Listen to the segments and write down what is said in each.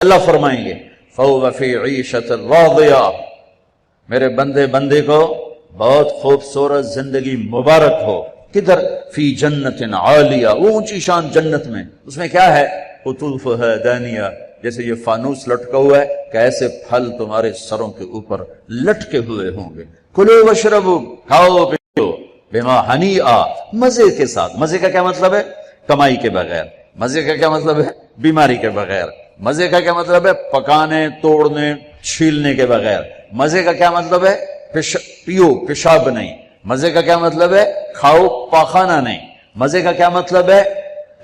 اللہ فرمائیں گے فَهُوَ فِي عِيشَةٍ رَاضِيَةٍ، میرے بندے کو بہت خوبصورت زندگی مبارک ہو. کدھر؟ فی جنت عالیہ، وہ اونچی شان جنت میں. اس میں کیا ہے؟ قطوفها دانیہ، جیسے یہ فانوس لٹکا ہوا ہے کہ ایسے پھل تمہارے سروں کے اوپر لٹکے ہوئے ہوں گے. کلوا واشربوا، کھاؤ پیو، بما ہنیئا، مزے کے ساتھ. مزے کا کیا مطلب ہے؟ کمائی کے بغیر. مزے کا کیا مطلب ہے؟ بیماری کے بغیر. مزے کا کیا مطلب ہے؟ پکانے توڑنے چھیلنے کے بغیر. مزے کا کیا مطلب ہے؟ پیو پیشاب نہیں. مزے کا کیا مطلب ہے؟ کھاؤ پاخانہ نہیں. مزے کا کیا مطلب ہے؟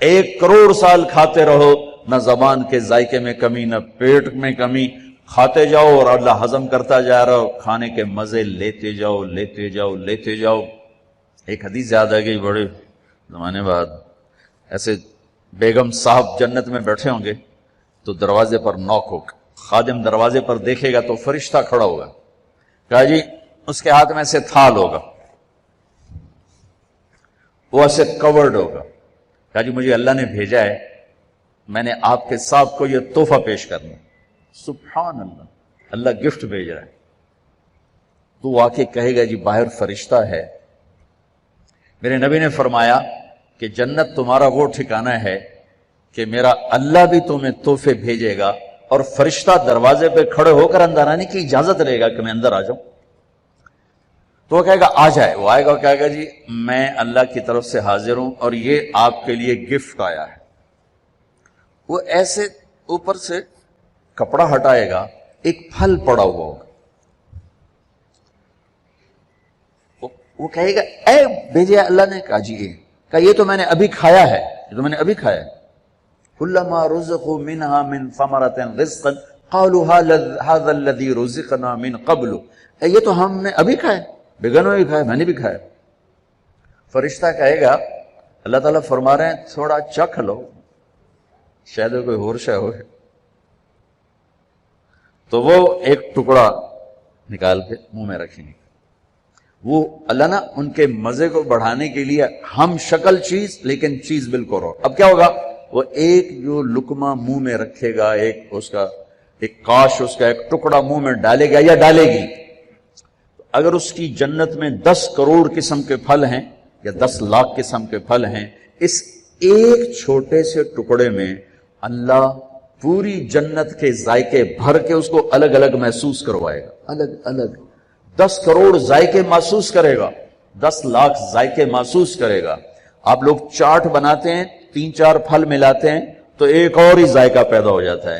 1 کروڑ سال کھاتے رہو، نہ زبان کے ذائقے میں کمی نہ پیٹ میں کمی، کھاتے جاؤ اور اللہ ہضم کرتا جا رہا ہو، کھانے کے مزے لیتے جاؤ لیتے جاؤ لیتے جاؤ. ایک حدیث یاد آ گئی بڑے زمانے بعد. ایسے بیگم صاحب جنت میں بیٹھے ہوں گے تو دروازے پر نوک ہوگا، خادم دروازے پر دیکھے گا تو فرشتہ کھڑا ہوگا. کہا جی اس کے ہاتھ میں ایسے تھال ہوگا، وہ ایسے کورڈ ہوگا. کہا جی مجھے اللہ نے بھیجا ہے، میں نے آپ کے صاحب کو یہ تحفہ پیش کرنا. سبحان اللہ، اللہ گفٹ بھیج رہا ہے. تو وہ آ کے کہے گا جی باہر فرشتہ ہے. میرے نبی نے فرمایا کہ جنت تمہارا وہ ٹھکانہ ہے کہ میرا اللہ بھی تمہیں تحفے بھیجے گا اور فرشتہ دروازے پہ کھڑے ہو کر اندر آنے کی اجازت رہے گا کہ میں اندر آ جاؤں. تو وہ کہے گا آ جائے. وہ آئے گا اور کہے گا جی میں اللہ کی طرف سے حاضر ہوں اور یہ آپ کے لیے گفٹ آیا ہے. وہ ایسے اوپر سے کپڑا ہٹائے گا، ایک پھل پڑا ہوا ہوگا. وہ کہے گا اے بھیجے اللہ نے. کہا جی کہا یہ تو میں نے ابھی کھایا ہے، یہ تو میں نے ابھی کھایا ہے. کلما رزقوا منها من ثمرة رزقا قالوا هذا الذي رزقنا من قبل، یہ تو ہم نے ابھی کھایا، بیگنوں بھی کھایا، میں نے بھی کھایا. فرشتہ کہے گا اللہ تعالیٰ فرما رہے ہیں تھوڑا چکھ لو، شاید کوئی اور شے ہو. تو وہ ایک ٹکڑا نکال کے منہ میں رکھیں گے. وہ اللہ نا ان کے مزے کو بڑھانے کے لیے ہم شکل چیز لیکن چیز بالکل اور. اب کیا ہوگا؟ وہ ایک جو لقمہ منہ میں رکھے گا، ایک اس کا ایک کاش، اس کا ایک ٹکڑا منہ میں ڈالے گا یا ڈالے گی. اگر اس کی جنت میں 10 کروڑ قسم کے پھل ہیں یا 10 لاکھ قسم کے پھل ہیں، اس ایک چھوٹے سے ٹکڑے میں اللہ پوری جنت کے ذائقے بھر کے اس کو الگ الگ محسوس کروائے گا. الگ الگ 10 کروڑ ذائقے محسوس کرے گا، 10 لاکھ ذائقے محسوس کرے گا. آپ لوگ چاٹ بناتے ہیں، 3-4 پھل ملاتے ہیں تو ایک اور ہی ذائقہ پیدا ہو جاتا ہے.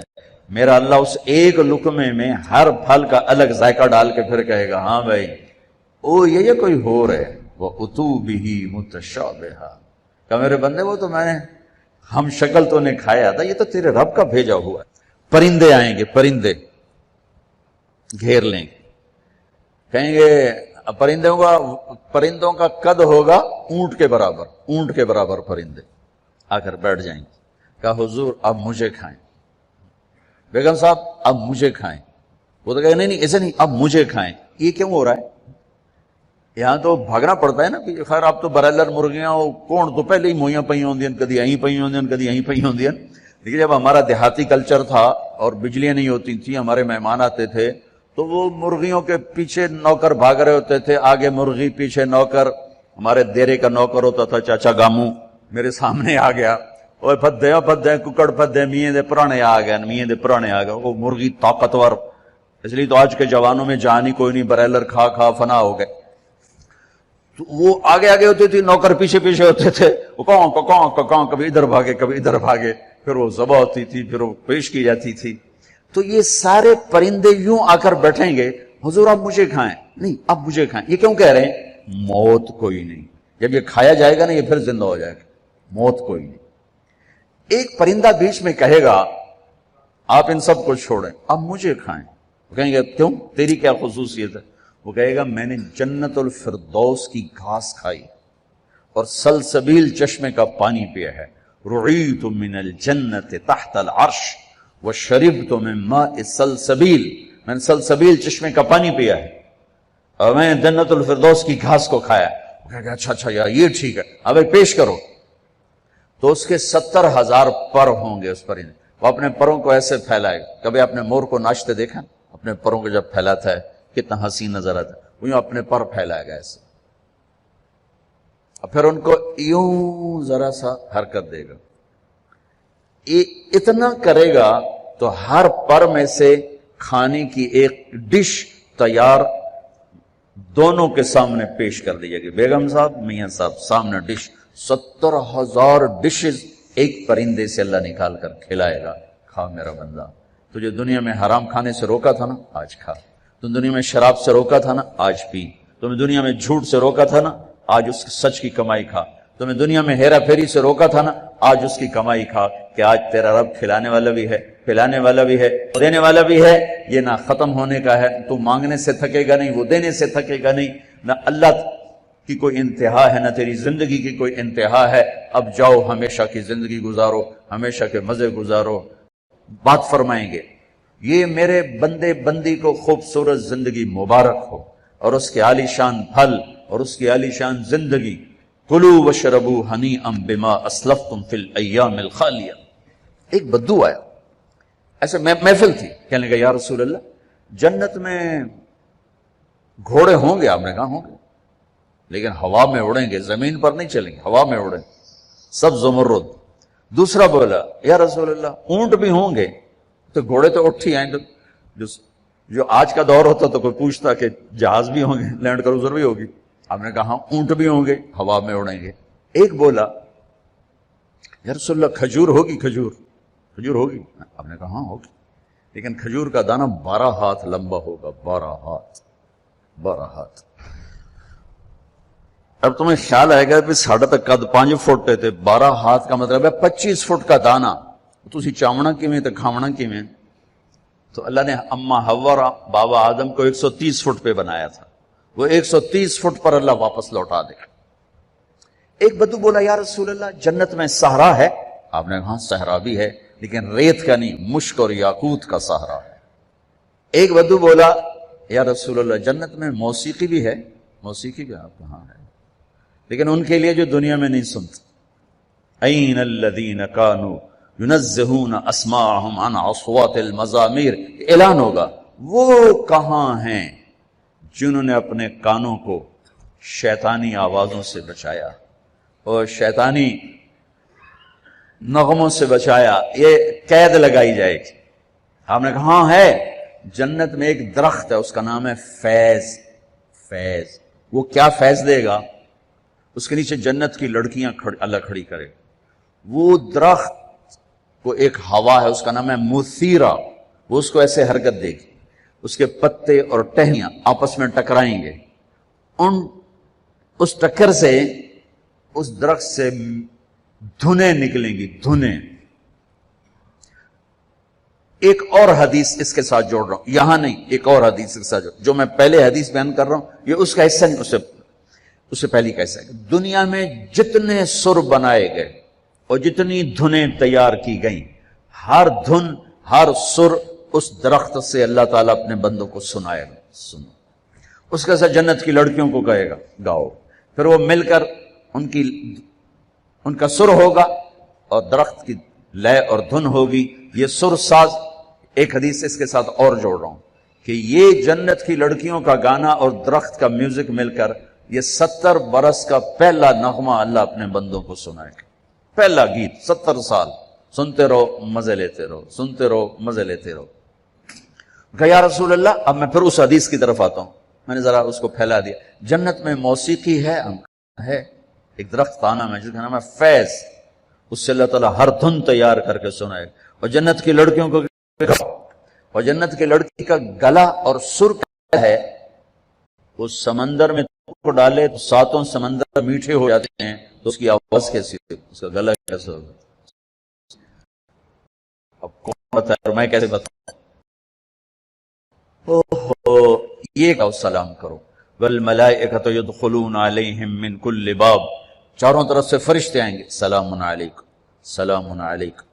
میرا اللہ اس ایک لقمے میں ہر پھل کا الگ ذائقہ ڈال کے پھر کہے گا ہاں بھائی او یہ کوئی ہو رہے وہ اتو بھی متشابہا. کہ میرے بندے وہ تو میں نے ہم شکل تو نے کھایا تھا، یہ تو تیرے رب کا بھیجا ہوا ہے. پرندے آئیں گے، پرندے گھیر لیں گے، کہیں گے پرندوں کا قد ہوگا اونٹ کے برابر، اونٹ کے برابر پرندے آ کر بیٹھ جائیں گے. کہا حضور اب مجھے کھائیں. بیگم صاحب اب مجھے کھائیں. وہ تو کہے نہیں ایسے نہیں، اب مجھے کھائیں. یہ کیوں ہو رہا ہے؟ یہاں تو بھاگنا پڑتا ہے نا کہ خیر آپ تو برائلر مرغیاں کون تو پہلے ہی موئیاں پئی ہوندی کدی اہیں پئی ہوندی کدی یہیں پئی ہوندی. لیکن جب ہمارا دیہاتی کلچر تھا اور بجلیاں نہیں ہوتی تھیں، ہمارے مہمان آتے تھے تو وہ مرغیوں کے پیچھے نوکر بھاگ رہے ہوتے تھے، آگے مرغی پیچھے نوکر. ہمارے دیرے کا نوکر ہوتا تھا چاچا گامو، میرے سامنے آ گیا، وہ پھدے ککڑ پھدے میاں دے پرانے آ گئے، میاں دے پرانے آ گئے. وہ مرغی طاقتور، اس لیے تو آج کے جوانوں میں جان ہی کوئی نہیں، برائلر کھا کھا فنا ہو گئے. تو وہ آگے آگے ہوتے تھے، نوکر پیچھے پیچھے ہوتے تھے، وہ کاں کبھی ادھر بھاگے کبھی ادھر بھاگے، پھر وہ ذبح ہوتی تھی، پھر وہ پیش کی جاتی تھی. تو یہ سارے پرندے یوں آ کر بیٹھیں گے حضور اب مجھے کھائیں. نہیں اب مجھے کھائیں. یہ کیوں کہہ رہے ہیں؟ موت کوئی نہیں. جب یہ کھایا جائے گا نا یہ پھر زندہ ہو جائے گا. موت کوئی نہیں. ایک پرندہ بیچ میں کہے گا آپ ان سب کو چھوڑیں اب مجھے کھائیں. وہ کہیں گے کیوں؟ تیری کیا خصوصیت ہے؟ وہ کہے گا میں نے جنت الفردوس کی گھاس کھائی اور سلسبیل چشمے کا پانی پیا ہے. رعیت من الجنت تحت العرش وشربت من ماء سلسبیل، میں نے سلسبیل چشمے کا پانی پیا ہے اور میں نے جنت الفردوس کی گھاس کو کھایا. وہ کہے گا اچھا یار یہ ٹھیک ہے، اب پیش کرو. تو اس کے 70,000 پر ہوں گے اس پرندے. وہ اپنے پروں کو ایسے پھیلائے گا. کبھی آپ نے مور کو ناچتے دیکھا؟ اپنے پروں کو جب پھیلاتا ہے کتنا حسین نظر آتا ہے. وہ یوں اپنے پر پھیلائے گا ایسے، اور پھر ان کو یوں ذرا سا حرکت دے گا. اتنا کرے گا تو ہر پر میں سے کھانے کی ایک ڈش تیار دونوں کے سامنے پیش کر دی جائے گی. بیگم صاحب، میاں صاحب، سامنے ڈش. 70,000 ڈشز ایک پرندے سے اللہ نکال کر کھلائے گا. کھا میرا بندہ، تجھے دنیا میں حرام کھانے سے روکا تھا نا، آج کھا. تم دنیا میں شراب سے روکا تھا نا، آج پی. تمہیں دنیا میں جھوٹ سے روکا تھا نا، آج اس سچ کی کمائی کھا. تمہیں دنیا میں ہیرا پھیری سے روکا تھا نا، آج اس کی کمائی کھا. کہ آج تیرا رب کھلانے والا بھی ہے، پلانے والا بھی ہے، دینے والا بھی ہے. یہ نہ ختم ہونے کا ہے. تو مانگنے سے تھکے گا نہیں، وہ دینے سے تھکے گا نہیں. نہ اللہ کی کوئی انتہا ہے، نہ تیری زندگی کی کوئی انتہا ہے. اب جاؤ، ہمیشہ کی زندگی گزارو، ہمیشہ کے مزے گزارو. بات فرمائیں گے، یہ میرے بندے بندی کو خوبصورت زندگی مبارک ہو، اور اس کے عالی شان پھل اور اس کی عالی شان زندگی. کلوا واشربوا ہنیئا بما اسلفتم فی الایام الخالیہ. ایک بدو آیا، ایسے محفل تھی، کہنے لگا یا رسول اللہ، جنت میں گھوڑے ہوں گے؟ آپ نے کہا ہوں گے، لیکن ہوا میں اڑیں گے، زمین پر نہیں چلیں گے، ہوا میں اڑیں. سب زمرد. دوسرا بولا یا رسول اللہ اونٹ بھی ہوں گے؟ تو گھوڑے تو اٹھ ہی آئیں. جو آج کا دور ہوتا تو کوئی پوچھتا کہ جہاز بھی ہوں گے، لینڈ کروزر بھی ہوگی. آپ نے کہا اونٹ بھی ہوں گے، ہوا میں اڑیں گے. ایک بولا یا رسول اللہ کھجور ہوگی؟ کھجور ہوگی؟ آپ نے کہا ہاں ہوگی، لیکن کھجور کا دانہ 12 ہاتھ لمبا ہوگا. 12 ہاتھ. اب تمہیں خیال آئے گا کہ ساڑھا تک قد 5 فٹ تھے، 12 ہاتھ کا مطلب ہے 25 فٹ کا دانہ. تو اسی چامنا کیویں تے کھاونا کیویں؟ تو اللہ نے اما حوا اور بابا آدم کو 130 فٹ پہ بنایا تھا، وہ 130 فٹ پر اللہ واپس لوٹا دے. ایک بدو بولا یا رسول اللہ جنت میں صحرا ہے؟ آپ نے کہا صحرا بھی ہے، لیکن ریت کا نہیں، مشک اور یاقوت کا صحرا ہے. ایک بدو بولا یا رسول اللہ جنت میں موسیقی بھی ہے؟ موسیقی بھی آپ کہاں ہے، لیکن ان کے لیے جو دنیا میں نہیں سنتے. این الذین کانوا ینزہون اسماءہم عن اصوات المزامیر. اعلان ہوگا، وہ کہاں ہیں جنہوں نے اپنے کانوں کو شیطانی آوازوں سے بچایا اور شیطانی نغموں سے بچایا. یہ قید لگائی جائے گی. آپ نے کہا ہاں ہے. جنت میں ایک درخت ہے، اس کا نام ہے فیض. وہ کیا فیض دے گا؟ اس کے نیچے جنت کی لڑکیاں اللہ کھڑی کرے. وہ درخت کو ایک ہوا ہے، اس کا نام ہے مثیرہ. وہ اس کو ایسے حرکت دے گی، اس کے پتے اور ٹہنیاں آپس میں ٹکرائیں گے. اس ٹکر سے اس درخت سے دھنیں نکلیں گی، دھنیں. ایک اور حدیث اس کے ساتھ جوڑ رہا ہوں، یہاں نہیں، ایک اور حدیث کے ساتھ جو میں پہلے حدیث بیان کر رہا ہوں یہ اس کا حصہ نہیں، اس سے پہلی کا حصہ ہے. دنیا میں جتنے سر بنائے گئے اور جتنی دھنیں تیار کی گئیں، ہر دھن، ہر سر اس درخت سے اللہ تعالیٰ اپنے بندوں کو سنائے گا. سنو. اس کے ساتھ جنت کی لڑکیوں کو کہے گا گاؤ. پھر وہ مل کر ان کا سر ہوگا اور درخت کی لے اور دھن ہوگی. یہ سر ساز. ایک حدیث اس کے ساتھ اور جوڑ رہا ہوں کہ یہ جنت کی لڑکیوں کا گانا اور درخت کا میوزک مل کر یہ 70 برس کا پہلا نغمہ اللہ اپنے بندوں کو سنائے گا. پہلا گیت 70 سال سنتے رہو، مزے لیتے رہو، سنتے رہو، مزے لیتے رہو. کہ یا رسول اللہ، اب میں پھر اس حدیث کی طرف آتا ہوں. میں نے ذرا اس کو پھیلا دیا. جنت میں موسیقی ہے؟ ہے. ایک درخت کا نام ہے جس کا نام ہے فیض. اس سے اللہ تعالیٰ ہر دھن تیار کر کے سنائے گا. اور جنت کی لڑکیوں کو، اور جنت کی لڑکی کا گلا اور سر کیا ہے؟ وہ سمندر میں کو ڈالے تو 7 سمندر میٹھے ہو جاتے ہیں، تو اس کی آواز کیسی ہوگی، اس کا گلا کیسا ہوگا؟ اب کون بتائے اور میں کیسے بتاؤں؟ یہ کہو سلام کرو. والملائکۃ یدخلون علیہم من کل باب. چاروں طرف سے فرشتے آئیں گے، سلام علیکم، سلام علیکم.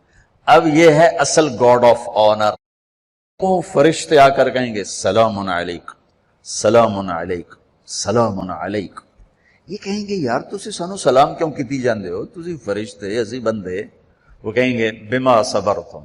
اب یہ ہے اصل گاڈ آف آنر. وہ فرشتے آ کر کہیں گے سلام علیکم، سلام علیکم، سلام علیکم. یہ کہیں گے یار تسی سانو سلام کیوں کیتی جاندے ہو، تسی فرشتے اسی بندے. وہ کہیں گے بما صبرتم،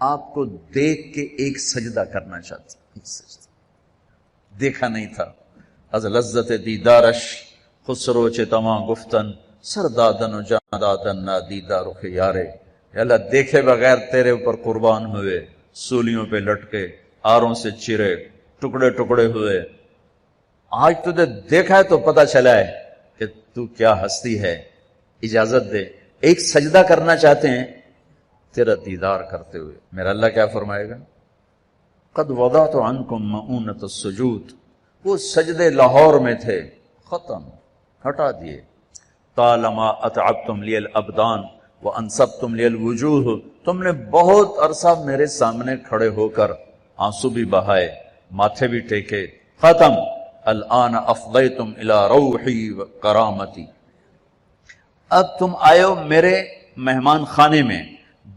آپ کو دیکھ کے ایک سجدہ کرنا چاہتا، ایک سجدہ دیکھا نہیں تھا. از لذت دیدارش خسرو چے تمام گفتن سردادن و جاندادن نا دیدار خیارے. اللہ دیکھے بغیر تیرے اوپر قربان ہوئے، سولیوں پہ لٹکے، آروں سے چرے، ٹکڑے ٹکڑے ہوئے. آج تجھے دیکھا ہے تو پتہ چلا ہے کہ تو کیا ہستی ہے. اجازت دے، ایک سجدہ کرنا چاہتے ہیں تیرا دیدار کرتے ہوئے. میرا اللہ کیا فرمائے گا؟ قد وضعت عنکم مؤونۃ السجود. وہ سجدے لاہور میں تھے، ختم، ہٹا دیے. طالما اتعبتم لی الابدان وانصبتم لی الوجوہ. تم نے بہت عرصہ میرے سامنے کھڑے ہو کر آنسو بھی بہائے، ماتھے بھی ٹیکے. ختم. الآن افضیتم الی روحی و کرامتی. اب تم آئے ہو میرے مہمان خانے میں.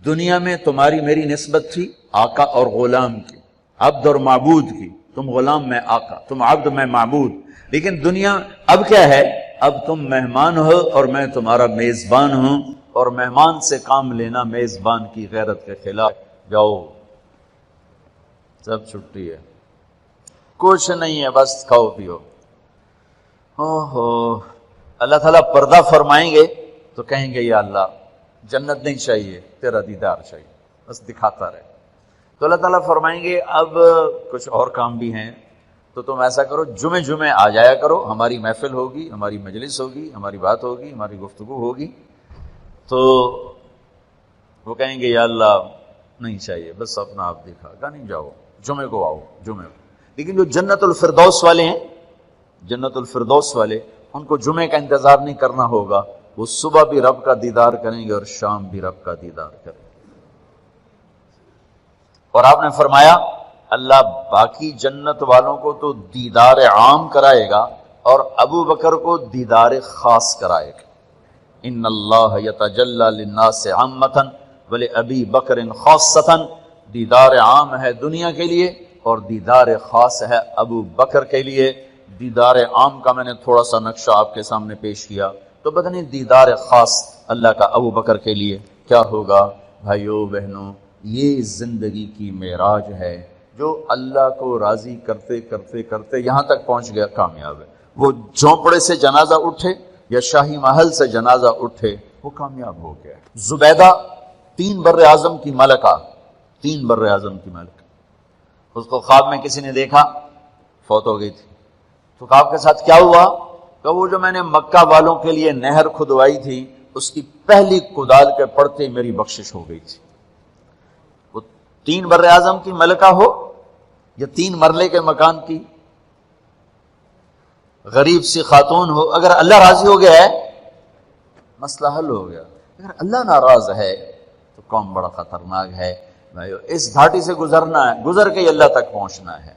دنیا میں تمہاری میری نسبت تھی آقا اور غلام کی، عبد اور معبود کی. تم غلام میں آقا، تم عبد میں معبود. لیکن دنیا اب کیا ہے؟ اب تم مہمان ہو اور میں تمہارا میزبان ہوں، اور مہمان سے کام لینا میزبان کی غیرت کے خلاف. جاؤ، سب چھٹی ہے، کچھ نہیں ہے، بس کھاؤ پیو. اوہو، اللہ تعالیٰ پردہ فرمائیں گے تو کہیں گے یا اللہ جنت نہیں چاہیے، تیرا دیدار چاہیے، بس دکھاتا رہے. تو اللہ تعالیٰ فرمائیں گے اب کچھ اور کام بھی ہیں، تو تم ایسا کرو جمعے آ جایا کرو، ہماری محفل ہوگی، ہماری مجلس ہوگی، ہماری بات ہوگی، ہماری گفتگو ہوگی. تو وہ کہیں گے یا اللہ نہیں چاہیے، بس اپنا آپ دکھا گا، نہیں جاؤ، جمعے کو آؤ، جمعے کو. لیکن جو جنت الفردوس والے ہیں، جنت الفردوس والے، ان کو جمعے کا انتظار نہیں کرنا ہوگا. وہ صبح بھی رب کا دیدار کریں گے اور شام بھی رب کا دیدار کریں گے. اور آپ نے فرمایا اللہ باقی جنت والوں کو تو دیدار عام کرائے گا اور ابو بکر کو دیدار خاص کرائے گا. ان اللہ یتجلی للناس عامۃ ولابی بکر خاصۃ. دیدار عام ہے دنیا کے لیے اور دیدار خاص ہے ابو بکر کے لیے. دیدار عام کا میں نے تھوڑا سا نقشہ آپ کے سامنے پیش کیا، تو پتہ نہیں دیدار خاص اللہ کا ابو بکر کے لیے کیا ہوگا. بھائیو بہنوں، یہ زندگی کی معراج ہے جو اللہ کو راضی کرتے کرتے کرتے یہاں تک پہنچ گیا، کامیاب ہے. وہ جھونپڑے سے جنازہ اٹھے یا شاہی محل سے جنازہ اٹھے، وہ کامیاب ہو گیا. زبیدہ 3 بر اعظم کی ملکہ، 3 بر اعظم کی ملکہ، اس کو خواب میں کسی نے دیکھا، فوت ہو گئی تھی. تو خواب کے ساتھ کیا ہوا کہ وہ جو میں نے مکہ والوں کے لیے نہر کھدوائی تھی اس کی پہلی کدال کے پڑتے میری بخشش ہو گئی تھی. وہ 3 بر اعظم کی ملکہ ہو یا 3 مرلے کے مکان کی غریب سی خاتون ہو، اگر اللہ راضی ہو گیا ہے مسئلہ حل ہو گیا. اگر اللہ ناراض ہے تو کون بڑا خطرناک ہے. اس گھاٹی سے گزرنا ہے، گزر کے اللہ تک پہنچنا ہے.